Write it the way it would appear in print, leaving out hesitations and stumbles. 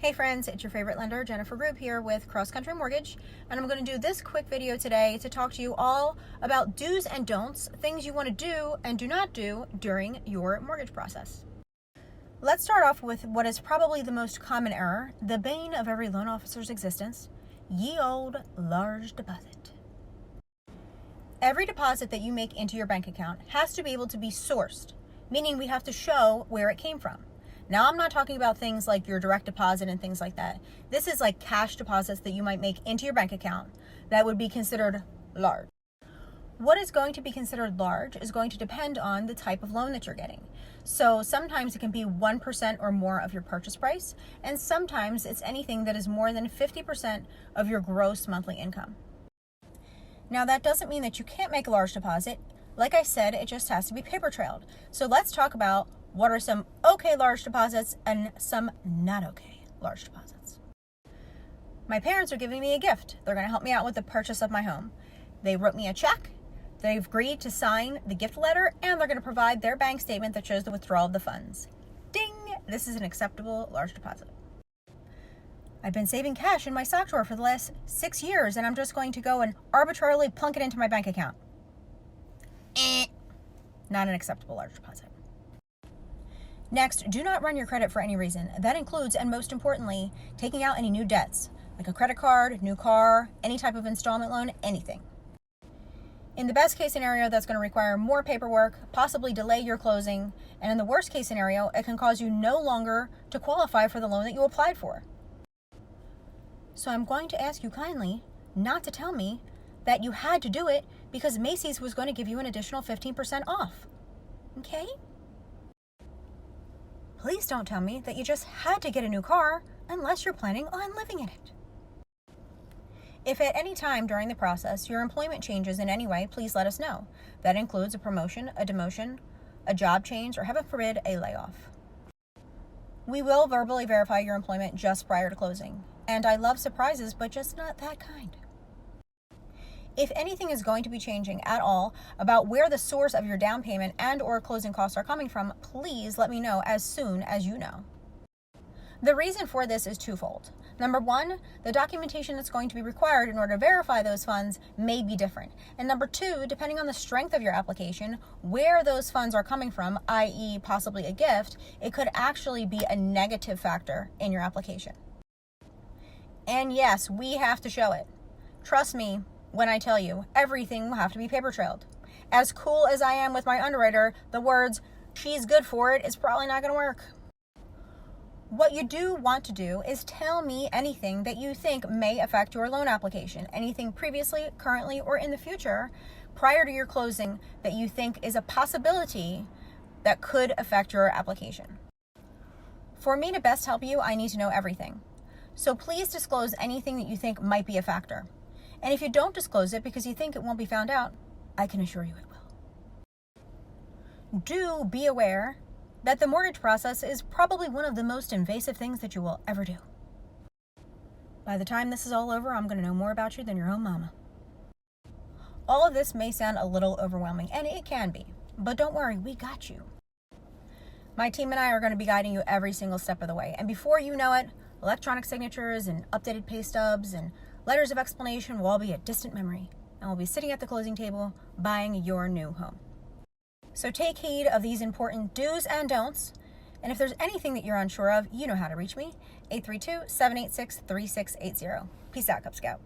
Hey friends, it's your favorite lender, Jennifer Rube here with Cross Country Mortgage, and I'm going to do this quick video today to talk to you all about do's and don'ts, things you want to do and do not do during your mortgage process. Let's start off with what is probably the most common error, the bane of every loan officer's existence, ye old large deposit. Every deposit that you make into your bank account has to be able to be sourced, meaning we have to show where it came from. Now, I'm not talking about things like your direct deposit and things like that. This is like cash deposits that you might make into your bank account that would be considered large. What is going to be considered large is going to depend on the type of loan that you're getting. So sometimes it can be 1% or more of your purchase price, and sometimes it's anything that is more than 50% of your gross monthly income. Now, that doesn't mean that you can't make a large deposit. Like I said, it just has to be paper trailed. So let's talk about what are some okay large deposits and some not okay large deposits. My parents are giving me a gift. They're going to help me out with the purchase of my home. They wrote me a check. They've agreed to sign the gift letter, and they're going to provide their bank statement that shows the withdrawal of the funds. Ding! This is an acceptable large deposit. I've been saving cash in my sock drawer for the last 6 years, and I'm just going to go and arbitrarily plunk it into my bank account. Not an acceptable large deposit. Next, do not run your credit for any reason. That includes, and most importantly, taking out any new debts, like a credit card, new car, any type of installment loan, anything. In the best case scenario, that's going to require more paperwork, possibly delay your closing, and in the worst case scenario, it can cause you no longer to qualify for the loan that you applied for. So I'm going to ask you kindly not to tell me that you had to do it because Macy's was going to give you an additional 15% off. Okay? Please don't tell me that you just had to get a new car unless you're planning on living in it. If at any time during the process your employment changes in any way, please let us know. That includes a promotion, a demotion, a job change, or heaven forbid, a layoff. We will verbally verify your employment just prior to closing. And I love surprises, but just not that kind. If anything is going to be changing at all about where the source of your down payment and or closing costs are coming from, please let me know as soon as you know. The reason for this is twofold. Number one, the documentation that's going to be required in order to verify those funds may be different. And number two, depending on the strength of your application, where those funds are coming from, i.e. possibly a gift, it could actually be a negative factor in your application. And yes, we have to show it. Trust me when I tell you, everything will have to be paper trailed. As cool as I am with my underwriter, the words, "she's good for it," is probably not going to work. What you do want to do is tell me anything that you think may affect your loan application, anything previously, currently, or in the future, prior to your closing that you think is a possibility that could affect your application. For me to best help you, I need to know everything. So please disclose anything that you think might be a factor. And if you don't disclose it because you think it won't be found out, I can assure you it will. Do be aware that the mortgage process is probably one of the most invasive things that you will ever do. By the time this is all over, I'm going to know more about you than your own mama. All of this may sound a little overwhelming, and it can be, but don't worry, we got you. My team and I are going to be guiding you every single step of the way, and before you know it, electronic signatures and updated pay stubs and letters of explanation will all be a distant memory, and we'll be sitting at the closing table buying your new home. So take heed of these important do's and don'ts, and if there's anything that you're unsure of, you know how to reach me, 832-786-3680. Peace out, Cub Scout.